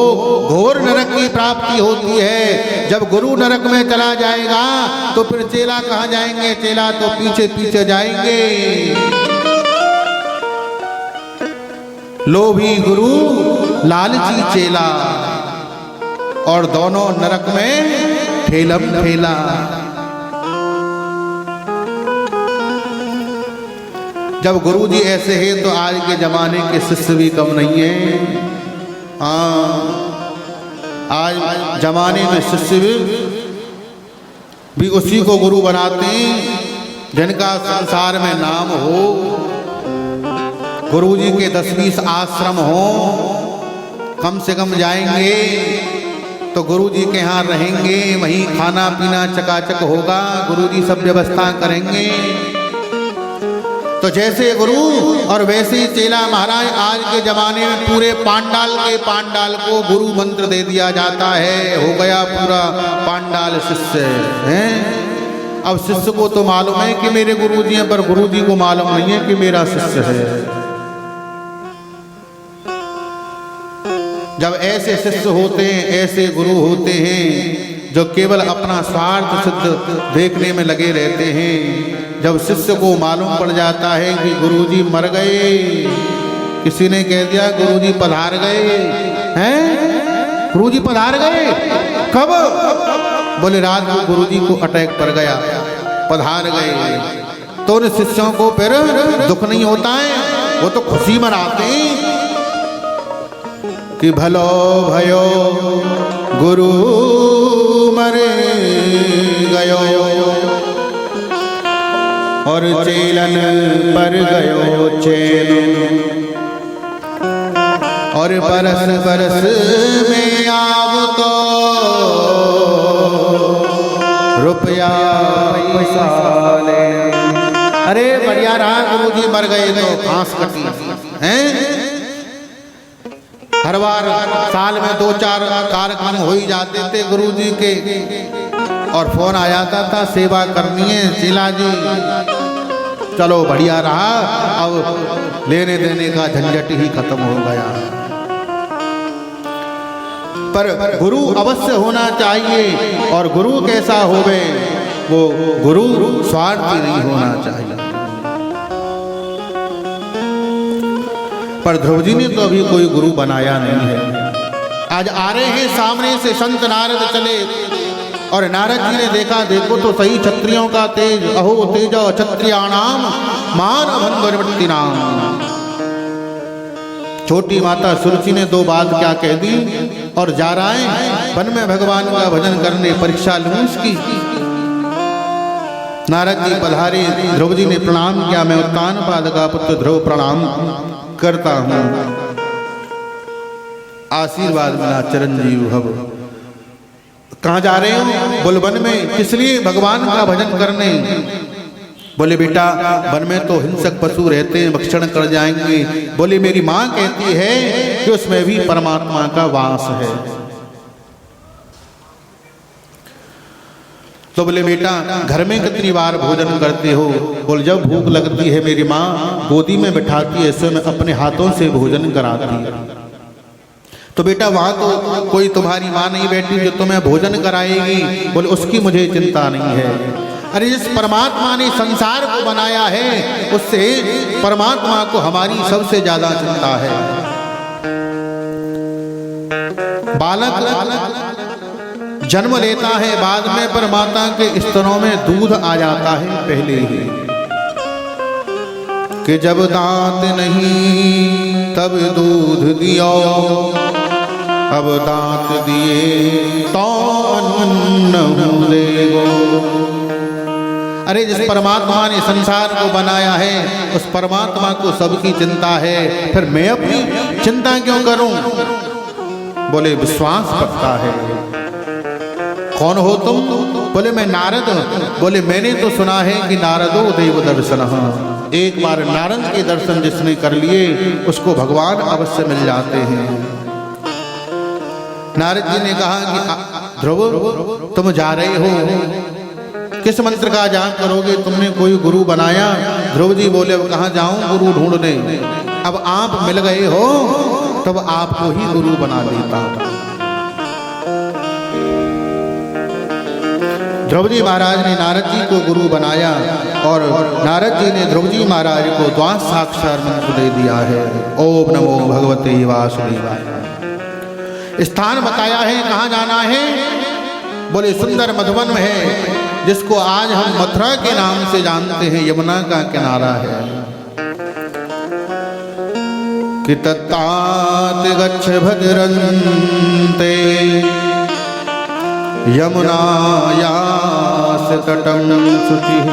घोर नरक की प्राप्ति होती है। जब गुरु नरक में चला जाएगा तो फिर चेला कहाँ जाएंगे? चेला तो पीछे पीछे जाएंगे। लोभी गुरु लालची चेला, और दोनों नरक में ठेलम ठेला। जब गुरु जी ऐसे हैं तो आज के जमाने के शिष्य भी कम नहीं है। आज जमाने में शिष्य भी उसी को गुरु बनाते हैं जिनका संसार में नाम हो। गुरु जी के 10-20 आश्रम हो, कम से कम जाएंगे तो गुरु जी के यहाँ रहेंगे, वहीं खाना पीना चकाचक होगा, गुरु जी सब व्यवस्था करेंगे। तो जैसे गुरु और वैसे ही चेला महाराज। आज के जमाने में पूरे पांडाल के पांडाल को गुरु मंत्र दे दिया जाता है, हो गया पूरा पांडाल शिष्य हैं। अब शिष्य को तो मालूम है कि मेरे गुरु जी हैं, पर गुरु जी को मालूम नहीं है कि मेरा शिष्य है। जब ऐसे शिष्य होते हैं, ऐसे गुरु होते हैं जो केवल अपना स्वार्थ सिद्ध देखने में लगे रहते हैं। जब शिष्य को मालूम पड़ जाता है कि गुरुजी मर गए, किसी ने कह दिया गुरुजी पधार गए हैं, गुरुजी पधार गए, कब? बोले रात को गुरुजी को अटैक पड़ गया, पधार गए। तो उन शिष्यों को फिर दुख नहीं होता है, वो तो खुशी मनाते हैं कि भलो भयो गुरु मरे गयो और चेलन पर गयो चैन, और बरस बरस में आव तो रुपया पैसा ले। अरे बढ़िया रहा, गुरु जी मर गए तो फांस कटी हैं। हर बार साल में 2-4 कार्यक्रम हो ही जाते थे गुरु जी के, और फोन आ जाता था सेवा करनी है शीला जी। चलो बढ़िया रहा, अब लेने देने का झंझट ही खत्म हो गया। पर गुरु अवश्य होना चाहिए, और गुरु कैसा होवे, वो गुरु स्वार्थी नहीं होना चाहिए। पर ध्रुव जी ने तो अभी कोई गुरु बनाया नहीं है। आज आ रहे हैं सामने से संत नारद चले, और नारद जी ने देखा, देखो तो सही क्षत्रियों का तेज, अहो तेजो क्षत्रियाणाम मान अभंगवृत्ति नाम। छोटी माता सुरुचि ने 2 बात क्या कह दी, और जा रहा है वन में भगवान का भजन करने, परीक्षा लूं इसकी। नारद जी पधारे, ध्रुव जी ने प्रणाम किया, मैं उत्तानपाद का पुत्र ध्रुव प्रणाम करता हूं, आशीर्वाद मिला चिरंजीव भव। कहाँ जा रहे हो? बोले वन में। किस लिए? भगवान का भजन करने। बोले बेटा वन में तो हिंसक पशु रहते हैं, भक्षण कर जाएंगे। बोले मेरी माँ कहती है कि उसमें भी परमात्मा का वास है। तो बोले बेटा घर में कितनी बार भोजन करते हो? बोले जब भूख लगती है मेरी माँ गोदी में बिठाती है, स्वयं अपने हाथों से भोजन कराती है। तो बेटा वहां तो कोई तुम्हारी माँ नहीं बैठी जो तुम्हें भोजन कराएगी? बोले उसकी मुझे चिंता नहीं है। अरे जिस परमात्मा ने संसार को बनाया है उससे परमात्मा को हमारी सबसे ज्यादा चिंता है। बालक जन्म लेता है बाद में, पर माता के स्तनों में दूध आ जाता है पहले ही। कि जब दांत नहीं तब दूध दियो, अब दांत दिए तो अन्न देगो। अरे जिस परमात्मा ने संसार को बनाया है उस परमात्मा को सबकी चिंता है, फिर मैं अपनी चिंता क्यों करूं? बोले विश्वास पड़ता है। कौन हो तुम? बोले मैं नारद। बोले मैंने तो सुना है कि नारदो देव दर्शन, एक बार नारद के दर्शन जिसने कर लिए उसको भगवान अवश्य मिल जाते हैं। नारद जी ने कहा कि ध्रुव तुम जा रहे हो, किस मंत्र का जाप करोगे? तुमने कोई गुरु बनाया? ध्रुव जी बोले अब कहाँ जाऊं गुरु ढूंढने, अब आप मिल गए हो तब आपको ही गुरु बना देता। ध्रुव जी महाराज ने नारद जी को गुरु बनाया, और नारद जी ने ध्रुव जी महाराज को द्वादश साक्षर मंत्र दे दिया है, ओम नमो भगवते वासुदेवाय। स्थान बताया है कहाँ जाना है। बोले सुंदर मधुवन है, जिसको आज हम मथुरा के नाम से जानते हैं, यमुना का किनारा है। कि तत्तात गच्छ भद्रन्ते यमुनायास तटं शुचिः,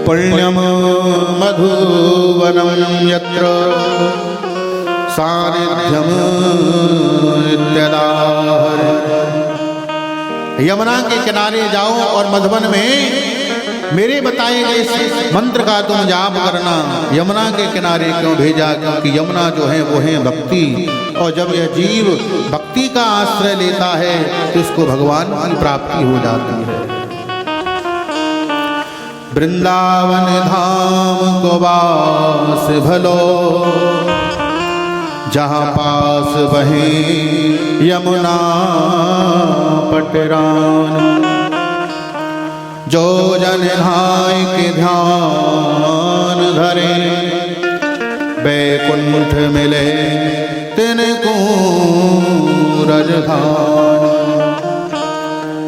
पुण्यम मधुवनं यत्र सानिध्यं नित्यदाहर। यमुना के किनारे जाओ और मधुवन में मेरे बताए गए मंत्र का तुम जाप करना। यमुना के किनारे क्यों भेजा? क्योंकि यमुना जो है वो है भक्ति, और जब यह जीव भक्ति का आश्रय लेता है तो इसको भगवान की प्राप्ति हो जाती है। वृंदावन धाम को वास भलो, जहाँ पास बहे यमुना पटरान। जो जन हाय के ध्यान धरे, बैकुंठ मिले तिनको रजधान।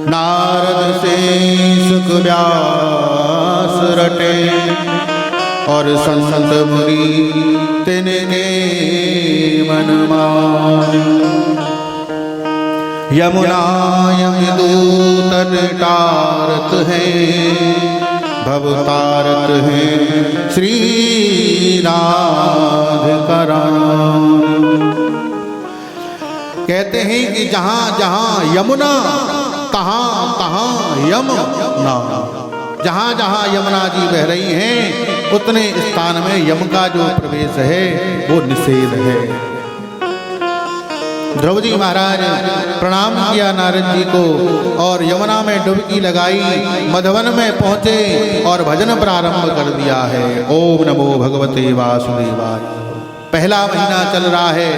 नारद से सुख व्यास रटे, और संत मुनि तिनके मन मान। यमुना यमदूतन टारत है, भव तारत है श्री राधिका। कहते हैं कि जहां जहां यमुना तहां तहां यमुना। जहां जहां यमुना जी बह रही हैं उतने स्थान में यम का जो प्रवेश है वो निषेध है। ध्रुव जी महाराज प्रणाम किया नारद जी को और यमुना में डुबकी लगाई, मधवन में पहुंचे और भजन प्रारंभ कर दिया है। ओम नमो भगवते वासुदेवाय। पहला महीना चल रहा है।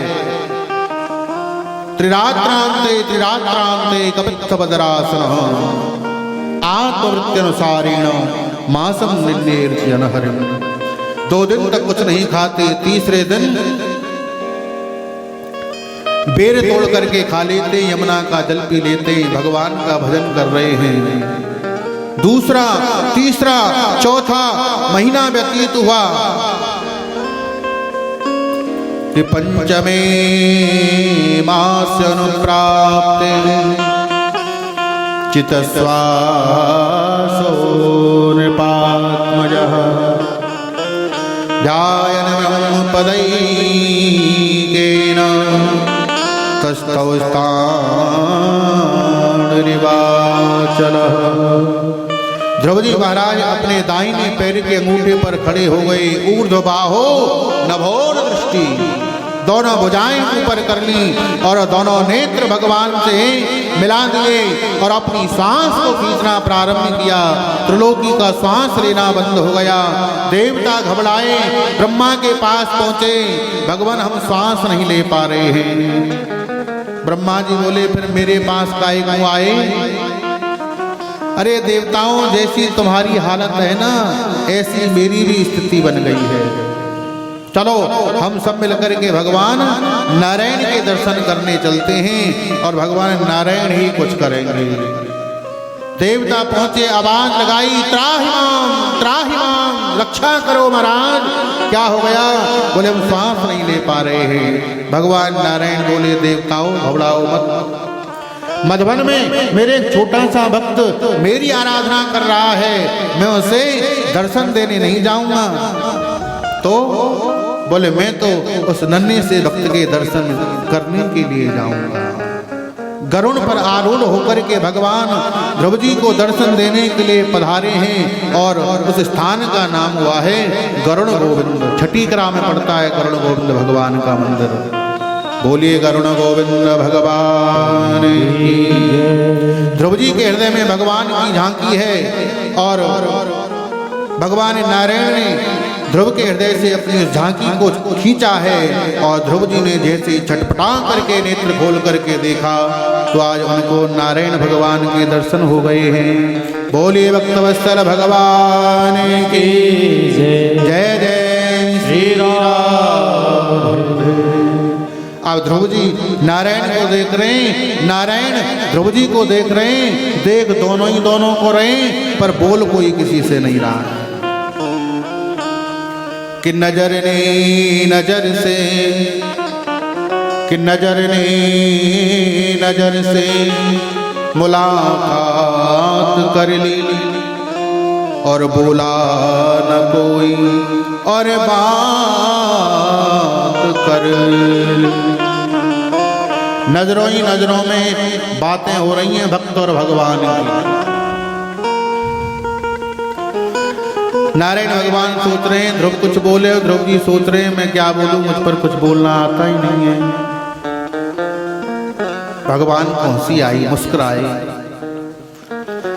त्रिरात्रांते त्रिरात्रांते कपित्थवदरासनः आत्मवृत्त्यनुसारेण मासम निर्णेर्जन हरिम। 2 दिन तक कुछ नहीं खाते, तीसरे दिन बेर तोड़ करके खा लेते, यमुना का जल पी लेते, भगवान का भजन कर रहे हैं। दूसरा, तीसरा, चौथा महीना व्यतीत हुआ कि पंचमे मास अनुप्राप्ते चितस्वासो नृपात्मजः ध्यायन् पदैकेन तस्थौ स्थाणरिवाचलः। ध्रुव जी महाराज अपने दाहिने पैर के अंगूठे पर खड़े हो गए। ऊर्ध्वबाहो नभोर दृष्टि, दोनों भुजाएं ऊपर कर ली और दोनों नेत्र भगवान से मिला दिए और अपनी सांस को खींचना प्रारंभ किया। त्रिलोकी का सांस लेना बंद हो गया। देवता घबराए, ब्रह्मा के पास पहुंचे, भगवान हम सांस नहीं ले पा रहे हैं। ब्रह्मा जी बोले फिर मेरे पास काहे को आए? अरे देवताओं, जैसी तुम्हारी हालत है ना ऐसी मेरी भी स्थिति बन गई है। चलो हम सब मिलकर के भगवान नारायण के दर्शन करने चलते हैं और भगवान नारायण ही कुछ करेंगे। देवता पहुंचे, आवाज लगाई, त्राहिमाम त्राहिमाम, रक्षा करो महाराज। क्या हो गया? बोले हम सांस नहीं ले पा रहे हैं। भगवान नारायण बोले देवताओं घबराओ मत, मधुबन में मेरे छोटा सा भक्त मेरी आराधना कर रहा है, मैं उसे दर्शन देने नहीं जाऊंगा। तो बोले मैं तो उस नन्हे से भक्त के दर्शन करने के लिए जाऊंगा। गरुड़ पर आरूढ़ होकर के भगवान ध्रुव जी को दर्शन देने के लिए पधारे हैं और उस स्थान का नाम हुआ है गरुड़ गोविंद। छठीकरा में पड़ता है गरुड़ गोविंद भगवान का मंदिर। बोलिए गरुड़ गोविंद भगवान की। ध्रुव जी के हृदय में भगवान की झांकी है और भगवान नारायण ने ध्रुव के हृदय से अपनी झांकी को खींचा है और ध्रुव जी ने जैसे छटपटा करके नेत्र खोल करके देखा तो आज उनको नारायण भगवान के दर्शन हो गए हैं। बोलिए भक्तवत्सल भगवान की जय जय श्री राम। अब ध्रुव जी नारायण को देख रहे हैं, नारायण ध्रुव जी को देख रहे हैं। देख दोनों ही दोनों को रहे पर बोल कोई किसी से नहीं रहा कि नजर ने नजर से, कि नजर ने नजर से मुलाकात कर ली और बोला न कोई और बात कर ली। नजरों ही नजरों में बातें हो रही हैं भक्त और भगवान की। नारायण भगवान सोच रहे हैं ध्रुव कुछ बोले और ध्रुव जी सोच रहे हैं मैं क्या बोलूं, मुझ पर कुछ बोलना आता ही नहीं है। भगवान को हंसी आई, मुस्कुराए।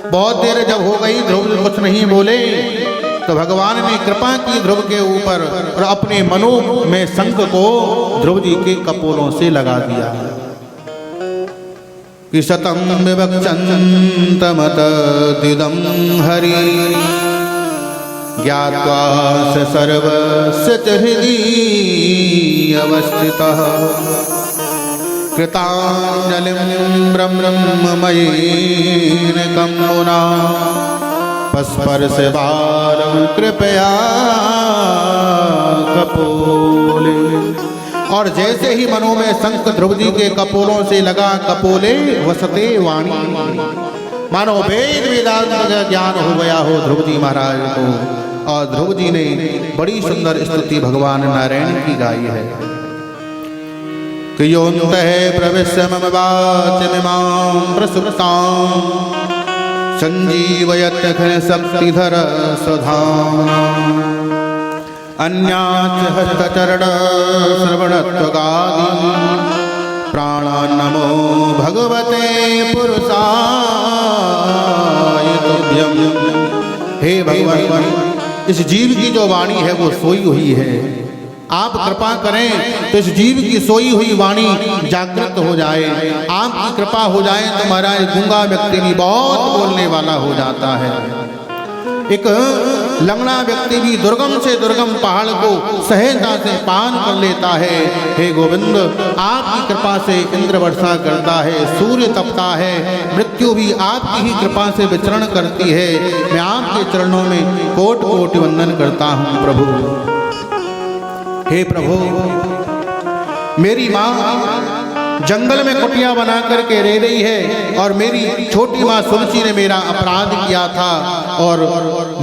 बहुत देर जब हो गई ध्रुव कुछ नहीं बोले तो भगवान ने कृपा की ध्रुव के ऊपर और अपने मनो में शंख को ध्रुव जी के कपोलों से लगा दिया कि शतम विवक्षन्तमत दिदम हरि ज्ञात्वा स सर्वस्य च हृदि अवस्थितः कृताञ्जलिं ब्रह्ममयेन कम्मुना पस्पर्शबालं कृपया कपोले। और जैसे ही मनों में शंख ध्रुव जी के कपोलों से लगा, कपोले वसते वाणी, मानो वेद वेदांत का ज्ञान हो गया हो ध्रुव जी महाराज को। और ध्रुव जी ने बड़ी सुंदर स्तुति भगवान नारायण की गाई है कि योऽन्तः प्रविश्य मम वाचमिमां प्रसुप्तां संजीवयत् घनशक्तिधर स्वधाम्ना अन्यात् हस्तचरण श्रवणत्वगादि प्राणान्नमो भगवते पुरुषाय तुभ्यम्। हे भगवान, इस जीव की जो वाणी है वो सोई हुई है, आप कृपा करें तो इस जीव की सोई हुई वाणी जागृत हो जाए। आपकी कृपा हो जाए तो महाराज गूंगा व्यक्ति भी बहुत बोलने वाला हो जाता है। एक लंगड़ा व्यक्ति भी दुर्गम से दुर्गम पहाड़ को सहजता से पान कर लेता है। हे गोविंद, आपकी कृपा से इंद्र वर्षा करता है, सूर्य तपता है, मृत्यु भी आपकी ही कृपा से विचरण करती है। मैं आपके चरणों में कोटि कोटि वंदन करता हूँ प्रभु। हे प्रभु, मेरी माँ जंगल में कुटिया बना करके रह रही है और मेरी छोटी माँ तुलसी ने मेरा अपराध किया था और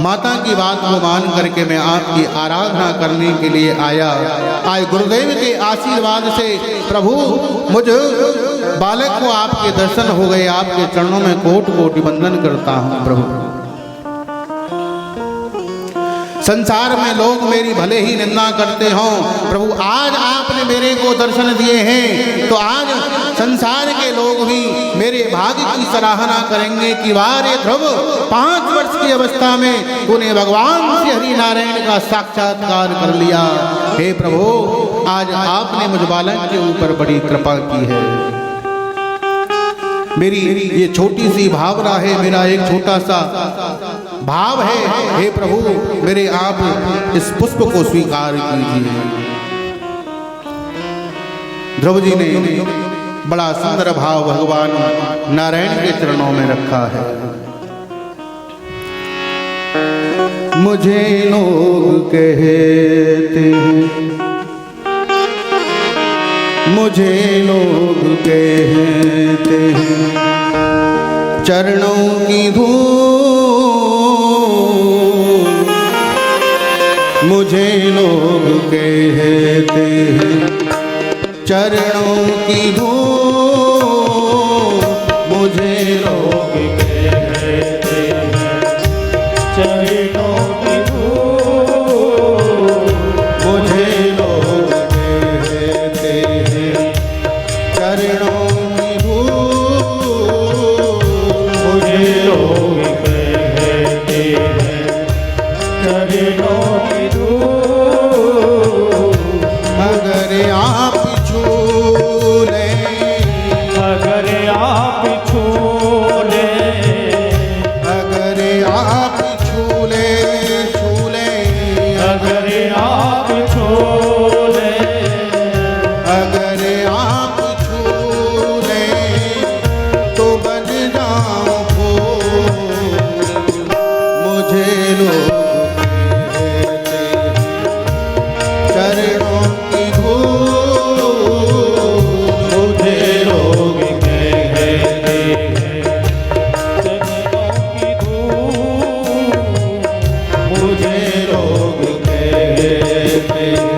माता की बात को मान करके मैं आपकी आराधना करने के लिए आया। आज गुरुदेव के आशीर्वाद से प्रभु मुझ बालक को आपके दर्शन हो गए। आपके चरणों में कोटि कोटि वंदन करता हूँ प्रभु। संसार में लोग मेरी भले ही निंदा करते हों, प्रभु आज आपने मेरे को दर्शन दिए हैं तो आज संसार के लोग भी मेरे भाग्य की सराहना करेंगे कि वाह रे ध्रुव, 5 वर्ष की अवस्था में तूने भगवान श्री हरि नारायण का साक्षात्कार कर लिया। हे प्रभु, आज आपने मुझ बालक के ऊपर बड़ी कृपा की है। मेरी ये छोटी सी भावना है, मेरा एक छोटा सा भाव है। हे प्रभु, मेरे आप इस पुष्प को स्वीकार कीजिए। ध्रुव जी ने बड़ा सुंदर भाव भगवान नारायण के चरणों में रखा है। मुझे लोग कहते हैं, मुझे लोग कहते हैं चरणों की धूल, मुझे लोग कहते हैं चरणों की धूल, मुझे लोग कहते हैं चरणों की धूल, मुझे लोग कहते हैं चरणों की धूल, मुझे लोग कहते हैं चरणों की धूल। अगर आप छू लें, अगर आप छू लें, अगर आप छू लें, छू लें, अगर आप छू लें, अगर आप छू लें तो बन जाऊं फूल, मुझे लोग चरणों की धूल, मुझे लोग कहते हैं चरणों की धूल, मुझे लोग कहते हैं।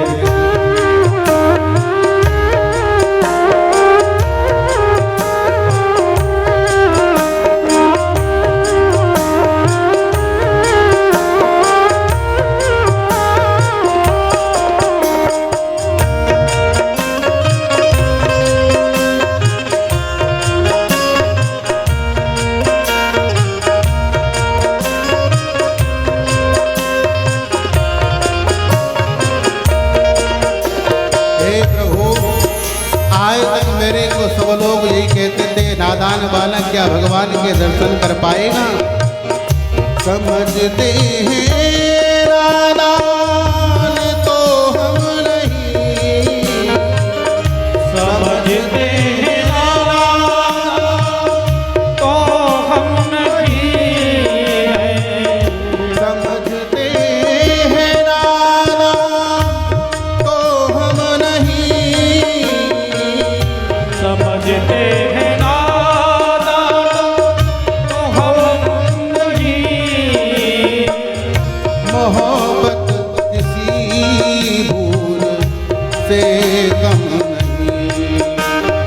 मेरे को सब लोग यही कहते थे, नादान बालक क्या भगवान के दर्शन कर पाएगा। समझते हैं नादान तो हम नहीं, समझते हैं नादान तो हम नहीं, समझते हैं नादान तो हम नहीं, कम नहीं।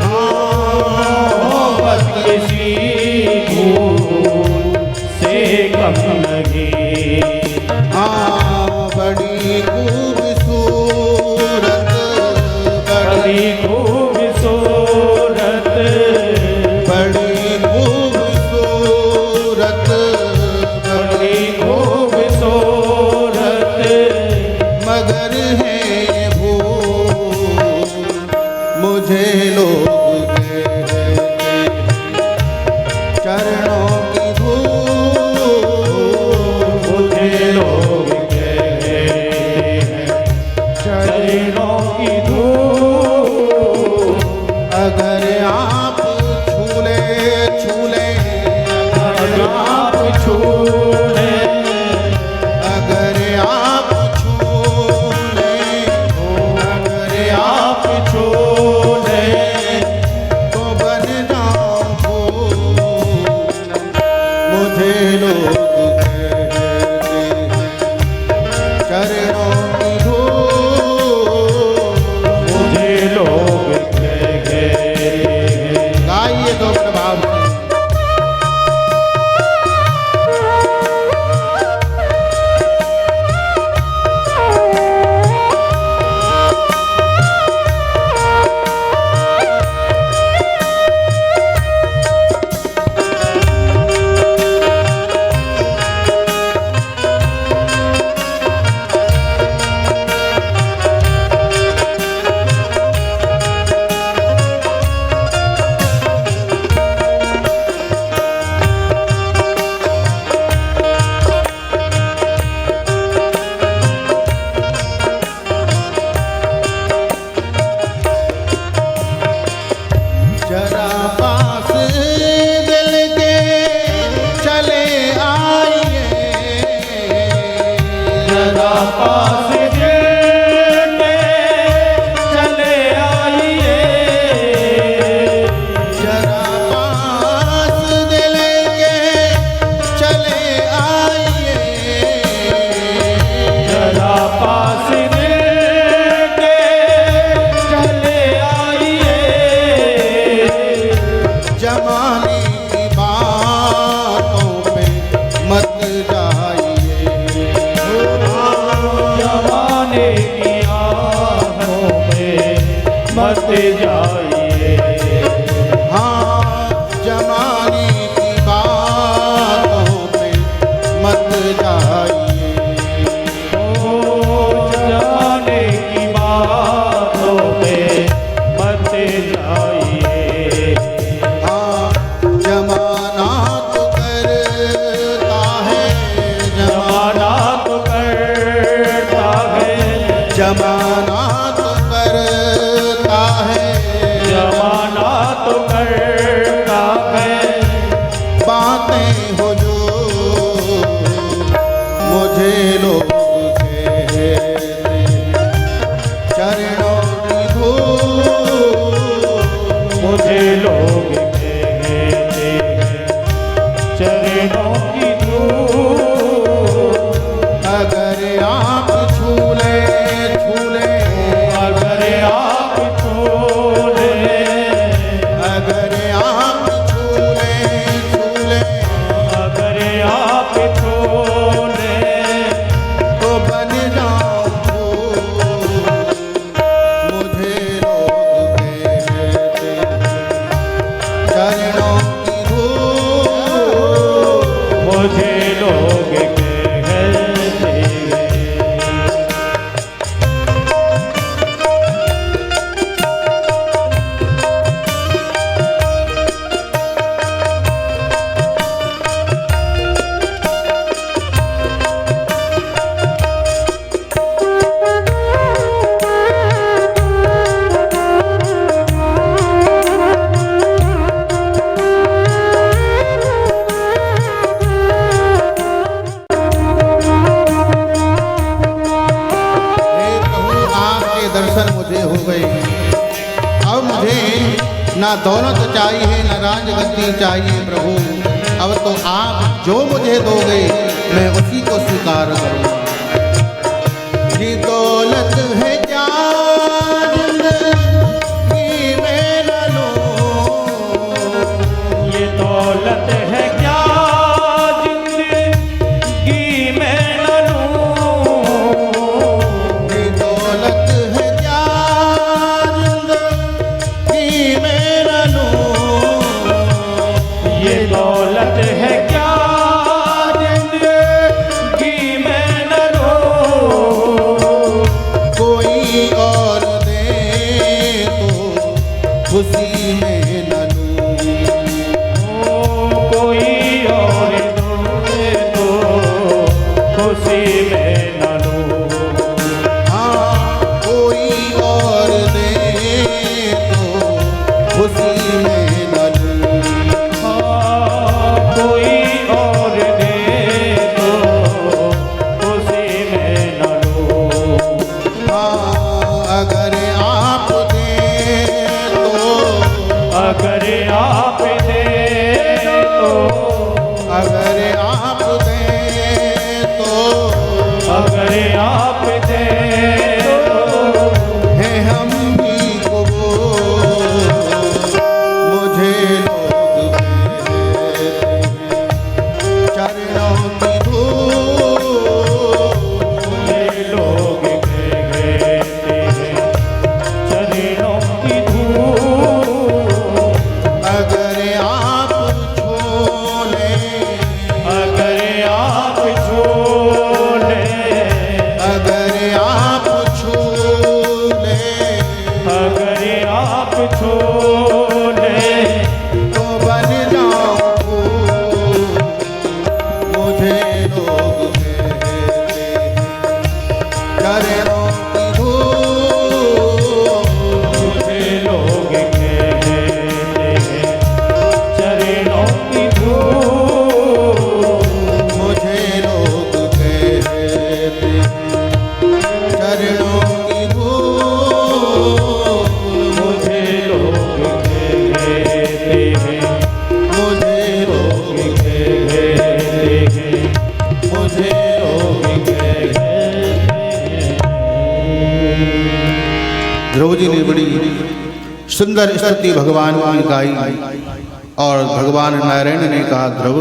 हाँ बस किसी भूल से कम नहीं। हाँ बड़ी खूबसूरत, बड़ी खूबसूरत, बड़ी खूबसूरत, बड़ी खूबसूरत, मगर है भूल मुझे लोग कहते चरणों की धूल, मुझे लोग कहते हैं चरणों की धूल। अगर आप छूले छूले, अगर आप छू लें, अगर आप छूले, अगर आप छू लें, तो बन जाऊं फूल मुझे लोग कहते चरणों की धूल। मुझे लोग कहते हैं। गाइए तो अपने भाव से। जरा पास दिल के चले आइए, जरा पास जेटे चले आइए, जरा पास दिल के चले आइए, जरा पास जेटे चले आइए। जमाने की बातों पे मत जाइए, जमाने की आहों पे मत जाइए। हाँ जमाने की बातों पे मत जाइए। ओ जाने की बातों पे मत जाइए। हाँ जमाना तो करता है, जमाना तो करता है, जमाना तो करता है, जमाना तो करता है। बातें हो जो मुझे लोग कहते चरणों की धूल, मुझे लोग कहते हैं चरणों की धूल। अगर आप छूले छूले, अगर आप छू लें, अगर आप छूले छूले, अगर आप छू लें, तो बन जाऊं फूल मुझे लोग कहते चरणों की धूल। मुझे लोग कहते हैं। ना दौलत चाहिए ना राजगद्दी चाहिए प्रभु, अब तो आप जो मुझे दोगे मैं उसी को स्वीकार करूँगा। ये दौलत है क्या खुशी में न लूं। कोई और दे दो खुशी में न लूं। हाँ कोई और दे तो खुशी में न लूं। हाँ कोई और दे दो खुशी में न लूं। हाँ अगर आप दे तो अगर आप दे तो अगर आप दे तो अगर आप दे तो है हम भी कबूल। मुझे लोग चरणों की धूल। मुझे लोग कहते हैं चरणों की धूल। अगर आप छोले अगर आप छोले अगर आप छोले अगर आप छोले तो बन जाऊं फूल। मुझे लोग कहते हैं चरणों की धूल। मुझे लोग कहते हैं चरणों की धूल। मुझे लोग कहते हैं चरणों की धूल। मुझे लोग कहते हैं मुझे लोग कहते हैं मुझे लोग ध्रुव जी ने बड़ी सुंदर स्तुति भगवान की गाई और भगवान नारायण ने कहा ध्रुव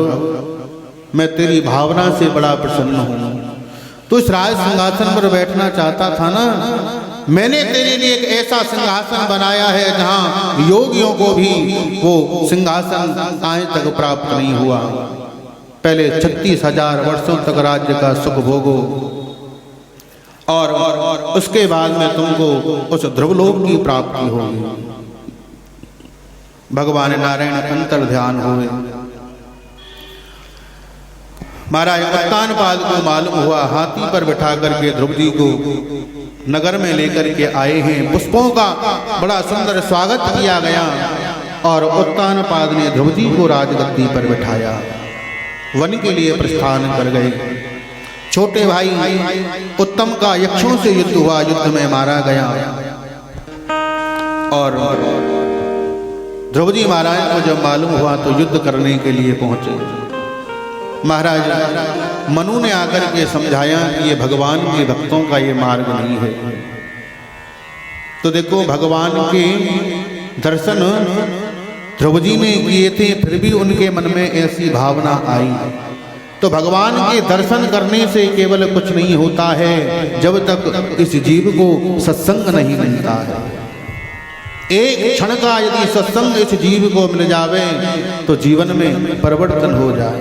मैं तेरी भावना से बड़ा प्रसन्न हूँ। तू इस राज सिंहासन पर बैठना चाहता था ना, मैंने तेरे लिए एक ऐसा सिंहासन बनाया है जहाँ योगियों को भी वो सिंहासन आज तक प्राप्त नहीं हुआ। पहले 36,000 वर्षों तक राज्य का सुख भोगो और उसके बाद में तुमको उस ध्रुवलोक की प्राप्ति होगी। भगवान नारायण अंतर ध्यान हुए। महाराज उत्तानपाद को मालूम हुआ हाथी पर बिठा करके ध्रुव जी को नगर में लेकर के आए हैं। पुष्पों का बड़ा सुंदर स्वागत किया गया और उत्तानपाद ने ध्रुव जी को राजगद्दी पर बिठाया। वन के लिए प्रस्थान कर गए। छोटे भाई उत्तम का यक्षों से युद्ध हुआ, युद्ध में मारा गया और ध्रुव जी महाराज को जब मालूम हुआ तो युद्ध करने के लिए पहुंचे। महाराज मनु ने आकर के समझाया कि ये भगवान के भक्तों का ये मार्ग नहीं है। तो देखो भगवान के दर्शन ध्रुव जी ने किए थे, फिर भी उनके मन में ऐसी भावना आई। तो भगवान के दर्शन करने से केवल कुछ नहीं होता है जब तक इस जीव को सत्संग नहीं मिलता है। एक क्षण का यदि सत्संग इस जीव को मिल जावे तो जीवन में परिवर्तन हो जाए।